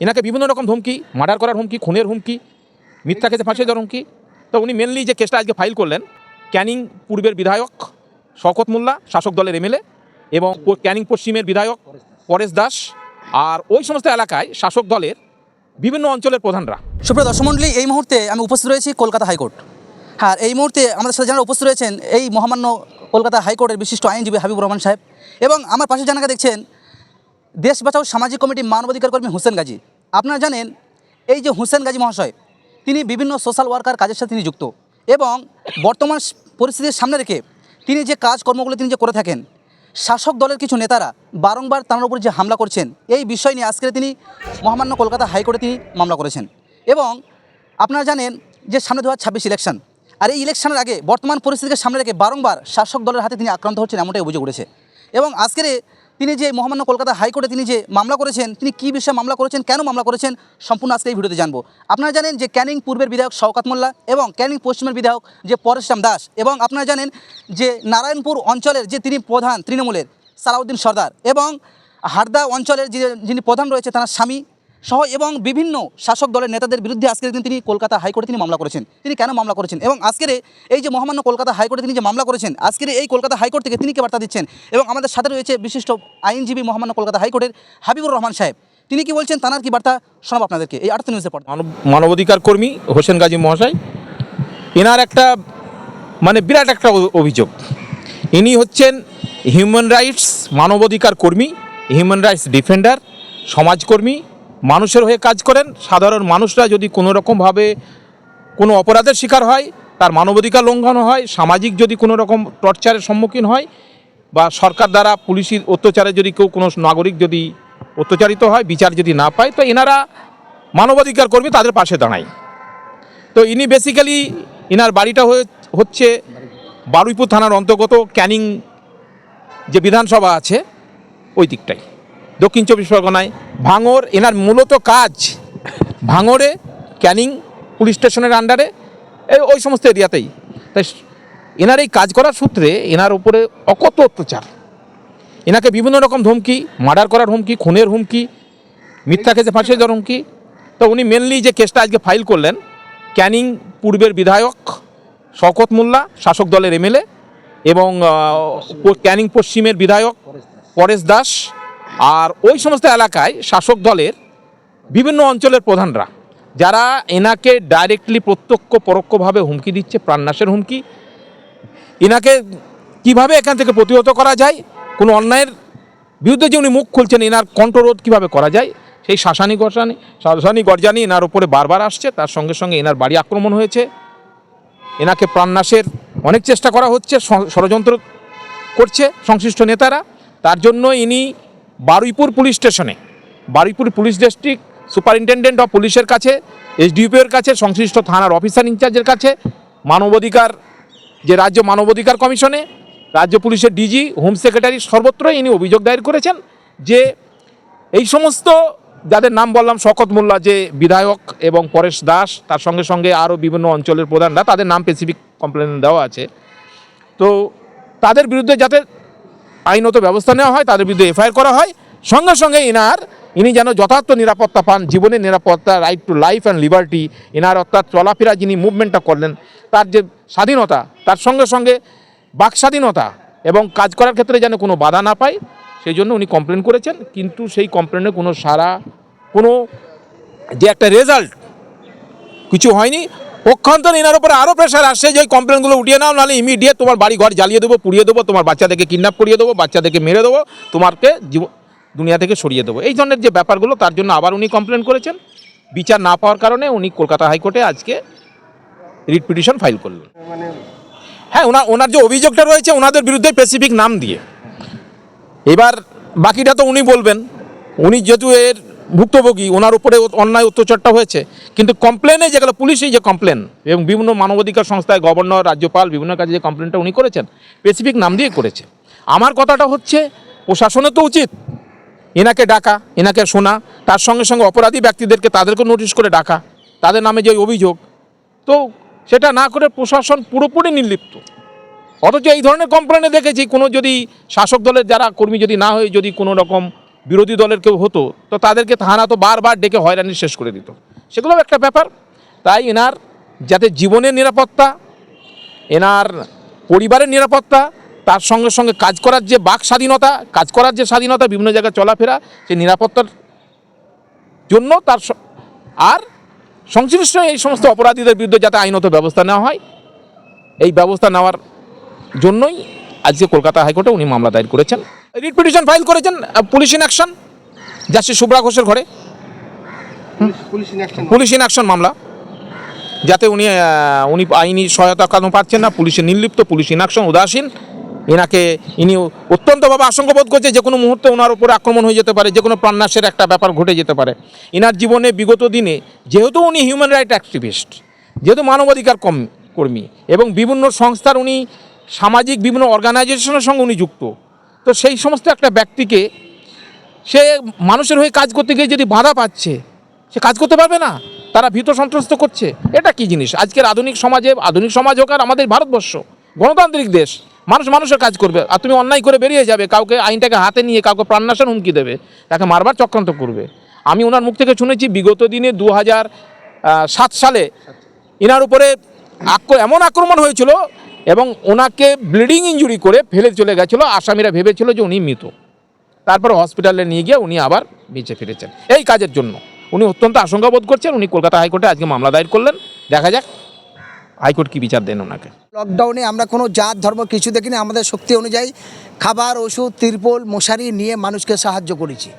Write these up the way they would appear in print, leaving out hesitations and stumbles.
এনাকে বিভিন্ন রকম ধমকি, মার্ডার করার হুমকি, খুনের হুমকি, মিথ্যা কেসে ফাঁসিয়ে দেওয়ার হুমকি। তো উনি মেনলি যে কেসটা আজকে ফাইল করলেন, ক্যানিং পূর্বের বিধায়ক শওকত মোল্লা, শাসক দলের এমএলএ, এবং ক্যানিং পশ্চিমের বিধায়ক পরেশ দাস, আর ওই সমস্ত এলাকায় শাসক দলের বিভিন্ন অঞ্চলের প্রধানরা। সুপ্রিয় দর্শক মণ্ডলী, এই মুহূর্তে আমি উপস্থিত রয়েছি কলকাতা হাইকোর্ট। হ্যাঁ, এই মুহূর্তে আমাদের সাথে যারা উপস্থিত রয়েছেন এই মহামান্য কলকাতা হাইকোর্টের বিশিষ্ট আইনজীবী হাবিবুর রহমান সাহেব, এবং আমার পাশে জানাকে দেখছেন দেশ বাঁচাও সামাজিক কমিটি মানবাধিকার কর্মী হুসেন গাজী। আপনারা জানেন এই যে হুসেন গাজী মহাশয়, তিনি বিভিন্ন সোশ্যাল ওয়ার্কার কাজের সাথে তিনি যুক্ত, এবং বর্তমান পরিস্থিতির সামনে রেখে তিনি যে কাজকর্মগুলো তিনি যে করে থাকেন, শাসক দলের কিছু নেতারা বারংবার তার উপর যে হামলা করছেন, এই বিষয় নিয়ে আজকে তিনি মহামান্য কলকাতা হাইকোর্টে তিনি মামলা করেছেন। এবং আপনারা জানেন যে সামনে 2026 ইলেকশন, আর এই ইলেকশনের আগে বর্তমান পরিস্থিতিকে সামনে রেখে বারংবার শাসক দলের হাতে তিনি আক্রান্ত হচ্ছেন, এমনটাই অভিযোগ উঠেছে। এবং আজকের তিনি যে মহামান্য কলকাতা হাইকোর্টে তিনি যে মামলা করেছেন, তিনি কী বিষয়ে মামলা করেছেন, কেন মামলা করেছেন, সম্পূর্ণ আজকে এই ভিডিওতে জানবো। আপনারা জানেন যে ক্যানিং পূর্বের বিধায়ক শওকত মোল্লা এবং ক্যানিং পশ্চিমের বিধায়ক যে পরেশ দাস, এবং আপনারা জানেন যে নারায়ণপুর অঞ্চলের যে তিনি প্রধান তৃণমূলের সালাউদ্দিন সর্দার, এবং হারদা অঞ্চলের যিনি প্রধান রয়েছে তার স্বামী সহ, এবং বিভিন্ন শাসক দলের নেতাদের বিরুদ্ধে আজকের দিন তিনি কলকাতা হাইকোর্টে তিনি মামলা করেছেন। তিনি কেন মামলা করেছেন, এবং আজকের এই যে মহামান্য কলকাতা হাইকোর্টে তিনি যে মামলা করেছেন, আজকের এই কলকাতা হাইকোর্ট থেকে তিনি কি বার্তা দিচ্ছেন, এবং আমাদের সাথে রয়েছে বিশিষ্ট আইনজীবী মহামান্য কলকাতা হাইকোর্টের হাবিবুর রহমান সাহেব, তিনি কি বলছেন, তাঁর কি বার্তা শোনাব আপনাদেরকে এই 8 নিউজের পর। মানবাধিকার কর্মী হোসেন গাজী মহাশয়, এনার একটা বিরাট একটা অভিযোগ। ইনি হচ্ছেন হিউম্যান রাইটস মানবাধিকার কর্মী, হিউম্যান রাইটস ডিফেন্ডার, সমাজকর্মী, মানুষের হয়ে কাজ করেন। সাধারণ মানুষরা যদি কোনো রকমভাবে কোনো অপরাধের শিকার হয়, তার মানবাধিকার লঙ্ঘন হয়, সামাজিক যদি কোনো রকম টর্চারের সম্মুখীন হয়, বা সরকার দ্বারা পুলিশের অত্যাচারে যদি কোনো নাগরিক যদি অত্যাচারিত হয়, বিচার যদি না পায়, তো এনারা মানবাধিকার কর্মী, তাদের পাশে দাঁড়ায়। তো ইনি বেসিক্যালি এনার বাড়িটা হচ্ছে বারুইপুর থানার অন্তর্গত ক্যানিং যে বিধানসভা আছে ওই দিকটাই, দক্ষিণ 24 পরগনায় ভাঙড়। এনার মূলত কাজ ভাঙড়ে, ক্যানিং পুলিশ স্টেশনের আন্ডারে, ওই সমস্ত এরিয়াতেই। তাই এনার এই কাজ করার সূত্রে এনার উপরে অকত অত্যাচার, এনাকে বিভিন্ন রকম ধমকি, মার্ডার করার হুমকি, খুনের হুমকি, মিথ্যা কেসে ফাঁসিয়ে দেওয়ার হুমকি। তো উনি মেনলি যে কেসটা আজকে ফাইল করলেন, ক্যানিং পূর্বের বিধায়ক শওকত মোল্লা, শাসক দলের এমএলএ, এবং ক্যানিং পশ্চিমের বিধায়ক পরেশ দাস, আর ওই সমস্ত এলাকায় শাসক দলের বিভিন্ন অঞ্চলের প্রধানরা, যারা এনাকে ডাইরেক্টলি প্রত্যক্ষ পরোক্ষভাবে হুমকি দিচ্ছে, প্রাণনাশের হুমকি। এনাকে কিভাবে এখান থেকে প্রতিহত করা যায়, কোনো অন্যায়ের বিরুদ্ধে যে উনি মুখ খুলছেন, এনার কণ্ঠরোধ কীভাবে করা যায়, সেই শাসানি গরজানি এনার উপরে বারবার আসছে। তার সঙ্গে সঙ্গে এনার বাড়ি আক্রমণ হয়েছে, এনাকে প্রাণনাশের অনেক চেষ্টা করা হচ্ছে, ষড়যন্ত্র করছে সংশ্লিষ্ট নেতারা। তার জন্য ইনি বারুইপুর পুলিশ স্টেশনে, Baruipur police district superintendent of পুলিশের কাছে, এসডিপিওর কাছে, সংশ্লিষ্ট থানার অফিসার ইনচার্জের কাছে, মানবাধিকার যে রাজ্য মানবাধিকার কমিশনে, রাজ্য পুলিশের ডিজি, হোম সেক্রেটারি, সর্বত্রই ইনি অভিযোগ দায়ের করেছেন যে এই সমস্ত যাদের নাম বললাম, শওকত মোল্লা যে বিধায়ক এবং পরেশ দাস, তার সঙ্গে সঙ্গে আরও বিভিন্ন অঞ্চলের প্রধানরা, তাদের নাম স্পেসিফিক কমপ্লেন দেওয়া আছে। তো তাদের বিরুদ্ধে যাতে আইনত ব্যবস্থা নেওয়া হয়, তাদের বিরুদ্ধে এফআইআর করা হয়। সঙ্গে সঙ্গে ইনি যেন যথার্থ নিরাপত্তা পান, জীবনের নিরাপত্তা, right to life and liberty, এনার অর্থাৎ চলাফেরা যিনি মুভমেন্টটা করলেন, তার যে স্বাধীনতা, তার সঙ্গে সঙ্গে বাক স্বাধীনতা এবং কাজ করার ক্ষেত্রে যেন কোনো বাধা না পায়, সেই জন্য উনি কমপ্লেন করেছেন। কিন্তু সেই কমপ্লেনে কোনো সারা, কোনো যে একটা রেজাল্ট কিছু হয়নি। পক্ষান্তর এনার উপরে আরও প্রেশার আসছে যে ওই কমপ্লেনগুলো উঠিয়ে নাও, নাহলে ইমিডিয়েট তোমার বাড়ি ঘর জ্বালিয়ে দেবো, পুড়িয়ে দেবো, তোমার বাচ্চাদেরকে কিডন্যাপ করিয়ে দেবো, বাচ্চাদেরকে মেরে দেবো, তোমাকে দুনিয়া থেকে সরিয়ে দেবো, এই ধরনের যে ব্যাপারগুলো, তার জন্য আবার উনি কমপ্লেন করেছেন। বিচার না পাওয়ার কারণে উনি কলকাতা হাইকোর্টে আজকে রিট পিটিশন ফাইল করলেন। হ্যাঁ, ওনার যে অভিযোগটা রয়েছে ওনাদের বিরুদ্ধে স্পেসিফিক নাম দিয়ে, এবার বাকিটা তো উনি বলবেন। উনি যেহেতু এর ভুক্তভোগী, ওনার উপরে অন্যায় অত্যাচারটা হয়েছে, কিন্তু কমপ্লেনে যেগুলো পুলিশেই যে কমপ্লেন এবং বিভিন্ন মানবাধিকার সংস্থায়, গভর্নর, রাজ্যপাল, বিভিন্ন কাজে যে কমপ্লেনটা উনি করেছেন, স্পেসিফিক নাম দিয়ে করেছে। আমার কথাটা হচ্ছে, প্রশাসনের তো উচিত এনাকে ডাকা, এনাকে শোনা, তার সঙ্গে সঙ্গে অপরাধী ব্যক্তিদেরকে তাদেরকে নোটিশ করে ডাকা, তাদের নামে যে অভিযোগ, তো সেটা না করে প্রশাসন পুরোপুরি নির্লিপ্ত। অথচ এই ধরনের কমপ্লেনে দেখেছি, কোনো যদি শাসক দলের যারা কর্মী যদি না হয়ে যদি কোনো রকম বিরোধী দলের কেউ হতো তো তাদেরকে থানা তো বারবার ডেকে হয়রানি শেষ করে দিত, সেগুলোও একটা ব্যাপার। তাই এনার যাতে জীবনের নিরাপত্তা, এনার পরিবারের নিরাপত্তা, তার সঙ্গে সঙ্গে কাজ করার যে বাক স্বাধীনতা, কাজ করার যে স্বাধীনতা, বিভিন্ন জায়গায় চলাফেরা, সেই নিরাপত্তার জন্য আর সংশ্লিষ্ট এই সমস্ত অপরাধীদের বিরুদ্ধে যাতে আইনত ব্যবস্থা নেওয়া হয়, এই ব্যবস্থা নেওয়ার জন্যই আজকে কলকাতা হাইকোর্টে উনি মামলা দায়ের করেছেন, রিট পিটিশন ফাইল করেছেন police in action, justice Shubhra ঘোষের ঘরে পুলিশ ইন অ্যাকশন মামলা, যাতে উনি আইনি সহায়তা কেন পাচ্ছেন না, পুলিশের নির্লিপ্ত, পুলিশ ইন অ্যাকশন, উদাসীন। ইনি অত্যন্তভাবে আশঙ্কা বোধ করছে যে কোনো মুহূর্তে ওনার উপরে আক্রমণ হয়ে যেতে পারে, যে কোনো প্রাণনাশের একটা ব্যাপার ঘটে যেতে পারে। এনার জীবনে বিগত দিনে যেহেতু উনি হিউম্যান রাইট অ্যাক্টিভিস্ট, যেহেতু মানবাধিকার কর্মী এবং বিভিন্ন সংস্থার উনি সামাজিক বিভিন্ন অর্গানাইজেশনের সঙ্গে উনি যুক্ত, তো সেই সমস্ত একটা ব্যক্তিকে সে মানুষের হয়ে কাজ করতে গিয়ে যদি বাধা পাচ্ছে, সে কাজ করতে পারবে না, তারা ভীত সন্ত্রস্ত করছে। এটা কি জিনিস? আজকের আধুনিক সমাজ হোক আর আমাদের ভারতবর্ষ গণতান্ত্রিক দেশ, মানুষের কাজ করবে, আর তুমি অন্যায় করে বেরিয়ে যাবে, কাউকে আইনটাকে হাতে নিয়ে কাউকে প্রাণনাশের হুমকি দেবে, তাকে মারবার চক্রান্ত করবে। আমি ওনার মুখ থেকে শুনেছি বিগত দিনে 2007 সালে এনার উপরে এমন আক্রমণ হয়েছিল এবং ওনাকে ব্লিডিং ইনজুরি করে ফেলে চলে গেছিলো, আসামিরা ভেবেছিল যে উনি মৃত। তারপর হসপিটালে নিয়ে গিয়ে উনি আবার বেঁচে ফিরেছেন এই কাজের জন্য। উনি অত্যন্ত আশঙ্কা বোধ করছেন, উনি কলকাতা হাইকোর্টে আজকে মামলা দায়ের করলেন। দেখা যাক হাইকোর্ট কি বিচার দেন ওনাকে। লকডাউনে আমরা কোনো জাত ধর্ম কিছু দেখিনি, আমাদের শক্তি অনুযায়ী খাবার, ওষুধ, তিরপল, মশারি নিয়ে মানুষকে সাহায্য করেছি।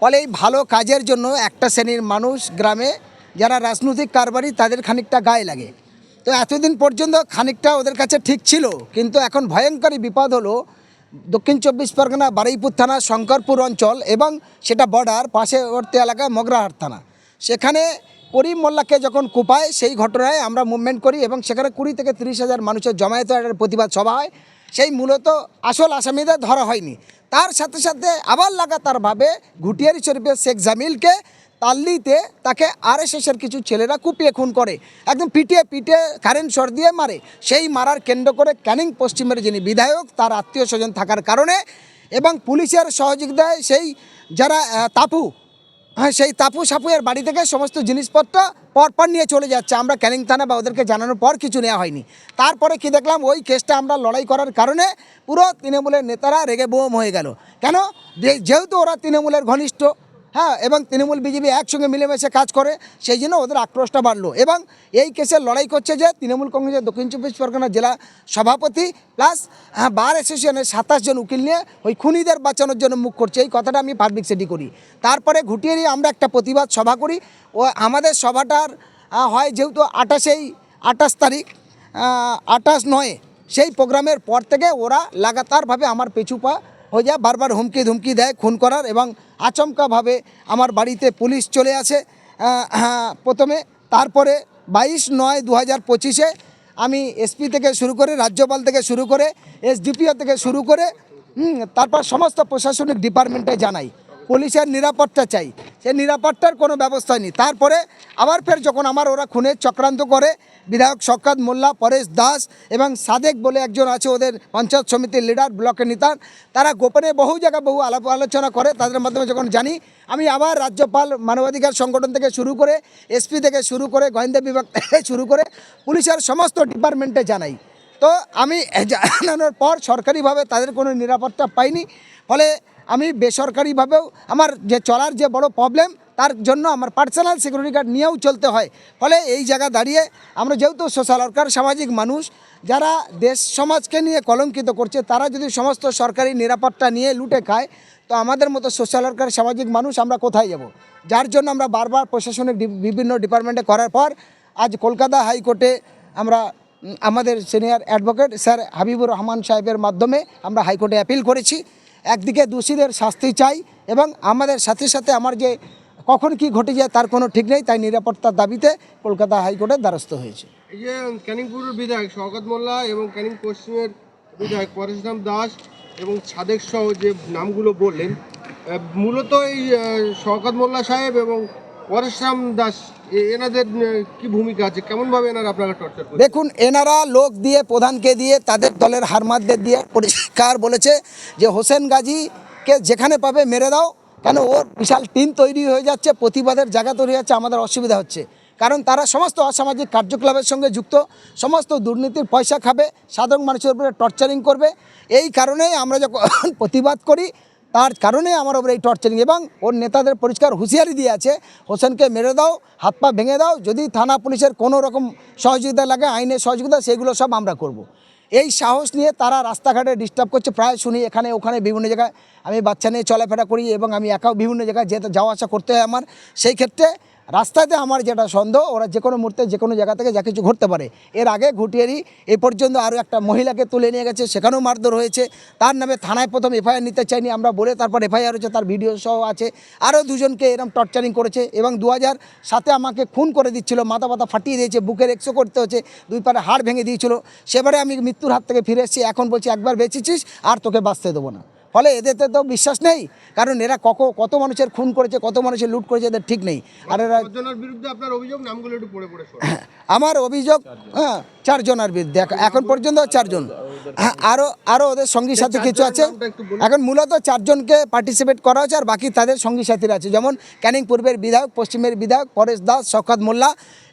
ফলে এই ভালো কাজের জন্য একটা শ্রেণীর মানুষ গ্রামে যারা রাজনৈতিক কারবারি তাদের খানিকটা গায়ে লাগে। তো এতদিন পর্যন্ত খানিকটা ওদের কাছে ঠিক ছিল, কিন্তু এখন ভয়ঙ্করী বিপদ হলো দক্ষিণ 24 পরগনা বারুইপুর থানা শঙ্করপুর অঞ্চল এবং সেটা বর্ডার পাশেবর্তী এলাকা মগরাহাট থানা। সেখানে করিম মোল্লাকে যখন কুপায়, সেই ঘটনায় আমরা মুভমেন্ট করি এবং সেখানে 20 থেকে 30 হাজার মানুষের জমায়েত একটা প্রতিবাদ সভা হয়। সেই মূলত আসল আসামিদের ধরা হয়নি। তার সাথে সাথে আবার লাগাতারভাবে ঘুটিয়ারি শরীফের শেখ জামিলকে তাল্লিতে তাকে আরএসএসের কিছু ছেলেরা কুপিয়ে খুন করে, একদম পিটিয়ে কারেন্ট শট দিয়ে মারে। সেই মারার কেন্দ্র করে ক্যানিং পশ্চিমের যিনি বিধায়ক, তার আত্মীয় স্বজন থাকার কারণে এবং পুলিশের সহযোগিতায় সেই যারা সেই তাপু সাপুয়ের বাড়ি থেকে সমস্ত জিনিসপত্র পরপর নিয়ে চলে যাচ্ছে। আমরা ক্যানিং থানা বা ওদেরকে জানানোর পর কিছু নেওয়া হয়নি। তারপরে কি দেখলাম, ওই কেসটা আমরা লড়াই করার কারণে পুরো তৃণমূলের নেতারা রেগে বোম হয়ে গেল। কেন? যেহেতু ওরা তৃণমূলের ঘনিষ্ঠ, হ্যাঁ, এবং তৃণমূল বিজেপি একসঙ্গে মিলেমিশে কাজ করে, সেই জন্য ওদের আক্রোশটা বাড়লো এবং এই কেসের লড়াই করছে যে তৃণমূল কংগ্রেসের দক্ষিণ 24 পরগনা জেলা সভাপতি প্লাস বার অ্যাসোসিয়েশনের 27 জন উকিল নিয়ে ওই খুনিদের বাঁচানোর জন্য মুখ করছে। এই কথাটা আমি পাবলিসিটি করি। তারপরে ঘুটিয়ে নিয়ে আমরা একটা প্রতিবাদ সভা করি। ও আমাদের সভাটার হয় যেহেতু 28 তারিখ 28/9 সেই প্রোগ্রামের পর থেকে ওরা লাগাতারভাবে আমার পেছুপা হয়ে যায়, বারবার হুমকি ধুমকি দেয় খুন করার এবং আচমকাভাবে আমার বাড়িতে পুলিশ চলে আসে প্রথমে। তারপরে 22/9/2025 আমি এসপি থেকে শুরু করে, রাজ্যপাল থেকে শুরু করে, এসডিপিও থেকে শুরু করে তারপর সমস্ত প্রশাসনিক ডিপার্টমেন্টে জানাই পুলিশের নিরাপত্তা চাই। সেই নিরাপত্তার কোনো ব্যবস্থা নেই। তারপরে আবার ফের যখন ওরা খুনের চক্রান্ত করে, বিধায়ক শওকত মোল্লা, পরেশ দাস এবং সাদেক বলে একজন আছে ওদের পঞ্চায়েত সমিতির লিডার, ব্লকের নেতা, তারা গোপনে বহু জায়গায় বহু আলাপ আলোচনা করে। তাদের মাধ্যমে যখন জানি, আমি আবার রাজ্যপাল, মানবাধিকার সংগঠন থেকে শুরু করে, এসপি থেকে শুরু করে, গোয়েন্দা বিভাগ থেকে শুরু করে পুলিশের সমস্ত ডিপার্টমেন্টে জানাই। তো আমি জানানোর পর সরকারিভাবে তাদের কোনো নিরাপত্তা পাইনি। ফলে আমি বেসরকারিভাবেও আমার যে চলার যে বড় প্রবলেম, তার জন্য আমার পার্সোনাল সিকিউরিটি গার্ড নিয়েও চলতে হয়। ফলে এই জায়গা দাঁড়িয়ে আমরা যেহেতু সোশ্যাল ওয়ার্কার, সামাজিক মানুষ যারা দেশ সমাজকে নিয়ে কলঙ্কিত করছে, তারা যদি সমস্ত সরকারি নিরাপত্তা নিয়ে লুটে খায়, তো আমাদের মতো সোশ্যাল ওয়ার্কার, সামাজিক মানুষ আমরা কোথায় যাব? যার জন্য আমরা বারবার প্রশাসনিক বিভিন্ন ডিপার্টমেন্টে করার পর আজ কলকাতা হাইকোর্টে আমরা আমাদের senior advocate sir Habibur Rahman সাহেবের মাধ্যমে আমরা হাইকোর্টে অ্যাপিল করেছি। একদিকে দোষীদের শাস্তি চাই এবং আমাদের সাথে সাথে আমার যে কখন কি ঘটে যায় তার কোনো ঠিক নেই, তাই নিরাপত্তার দাবিতে কলকাতা হাইকোর্টের দ্বারস্থ হয়েছে। এই যে ক্যানিংপুরের বিধায়ক শওকত মোল্লা এবং ক্যানিং পশ্চিমের বিধায়ক পরেশরাম দাস এবং সাদেক সহ যে নামগুলো বললেন, মূলত এই শওকত মোল্লা সাহেব এবং পরেশরাম দাস এনাদের কি ভূমিকা আছে? কেমনভাবে এনারা আপনারা টর্চার করেন? দেখুন, এনারা লোক দিয়ে, প্রধানকে দিয়ে, তাদের দলের হারমাতদের দিয়ে পরিষ্কার বলেছে যে হোসেন গাজীকে যেখানে পাবে মেরে দাও, কেন ওর বিশাল টিম তৈরি হয়ে যাচ্ছে, প্রতিবাদের জায়গা তৈরি হচ্ছে, আমাদের অসুবিধা হচ্ছে। কারণ তারা সমস্ত অসামাজিক কার্যকলাপের সঙ্গে যুক্ত, সমস্ত দুর্নীতির পয়সা খাবে, সাধারণ মানুষের উপরে টর্চারিং করবে। এই কারণেই আমরা যখন প্রতিবাদ করি, তার কারণে আমার ওপর এই টর্চারিং, এবং ওর নেতাদের পরিষ্কার হুঁশিয়ারি দিয়ে আছে, হোসেনকে মেরে দাও, হাত পা ভেঙে দাও, যদি থানা পুলিশের কোনো রকম সহযোগিতা লাগে, আইনের সহযোগিতা, সেগুলো সব আমরা করব। এই সাহস নিয়ে তারা রাস্তাঘাটে ডিস্টার্ব করছে, প্রায় শুনি এখানে ওখানে বিভিন্ন জায়গায়। আমি বাচ্চা নিয়ে চলাফেরা করি এবং আমি একাও বিভিন্ন জায়গায় যেতে যাওয়া আসা করতে হয় আমার। সেই ক্ষেত্রে রাস্তাতে আমার যেটা সন্দেহ, ওরা যে কোনো মুহূর্তে যে কোনো জায়গা থেকে যা কিছু ঘটতে পারে। এর আগে ঘটিয়েরই এই পর্যন্ত আরও একটা মহিলাকে তুলে নিয়ে গেছে, সেখানেও মারধর হয়েছে। তার নামে থানায় প্রথম এফআইআর নিতে চাইনি আমরা বলে, তারপর এফআইআর হয়েছে, তার ভিডিও সহ আছে। আরও দুজনকে এরকম টর্চারিং করেছে, এবং 2007-এ আমাকে খুন করে দিচ্ছিল, মাথা ব্যথা ফাটিয়ে দিয়েছে, বুকের এক্সো করতে হচ্ছে, 2 পারে হাড় ভেঙে দিয়েছিল। সেবারে আমি মৃত্যুর হাত থেকে ফিরে এসেছি, এখন বলছি একবার বেঁচেছিস আর তোকে বাঁচতে দেবো না। ফলে এদেরতে তো বিশ্বাস নেই, কারণ এরা কত মানুষের খুন করেছে, কত মানুষের লুট করেছে, এদের ঠিক নেই। আর এরা কতজনের বিরুদ্ধে আপনার অভিযোগ, নামগুলো একটু পড়ে শোনান। আমার অভিযোগ 4 জনের বিরুদ্ধে, এখন পর্যন্ত 4 জন। হ্যাঁ, আরও ওদের সঙ্গী সাথী কিছু আছে। এখন মূলত 4 জনকে পার্টিসিপেট করা হচ্ছে, আর বাকি তাদের সঙ্গী সাথীরা আছে, যেমন ক্যানিং পূর্বের বিধায়ক, পশ্চিমের বিধায়ক পরেশ দাস, শওকত মোল্লা,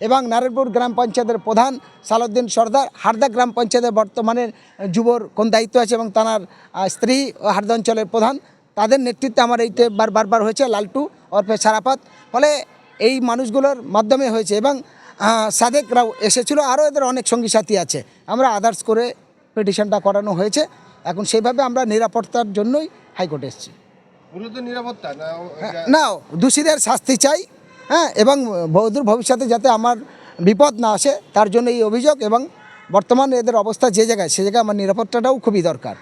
এবং নারায়ণপুর গ্রাম পঞ্চায়েতের প্রধান সালাউদ্দিন সর্দার, হারদা গ্রাম পঞ্চায়েতের বর্তমানে যুবর কোন দায়িত্ব আছে, এবং তার স্ত্রী হারদা অঞ্চলের প্রধান। তাদের নেতৃত্বে আমার এইতে বারবার হয়েছে, লালটু ওরফে সারাফাত। ফলে এই মানুষগুলোর মাধ্যমে হয়েছে, এবং সাদেকরাও এসেছিলো, আরও এদের অনেক সঙ্গী সাথী আছে। আমরা আদার্স করে পিটিশনটা করানো হয়েছে। এখন সেইভাবে আমরা নিরাপত্তার জন্যই হাইকোর্টে এসেছি। মূলত নিরাপত্তা না, দোষীদের শাস্তি চাই, হ্যাঁ, এবং বৌদ্ধর ভবিষ্যতে যাতে আমার বিপদ না আসে তার জন্য এই অভিযোগ, এবং বর্তমানে এদের অবস্থা যে জায়গায়, সে জায়গায় আমার নিরাপত্তাটাও খুবই দরকার।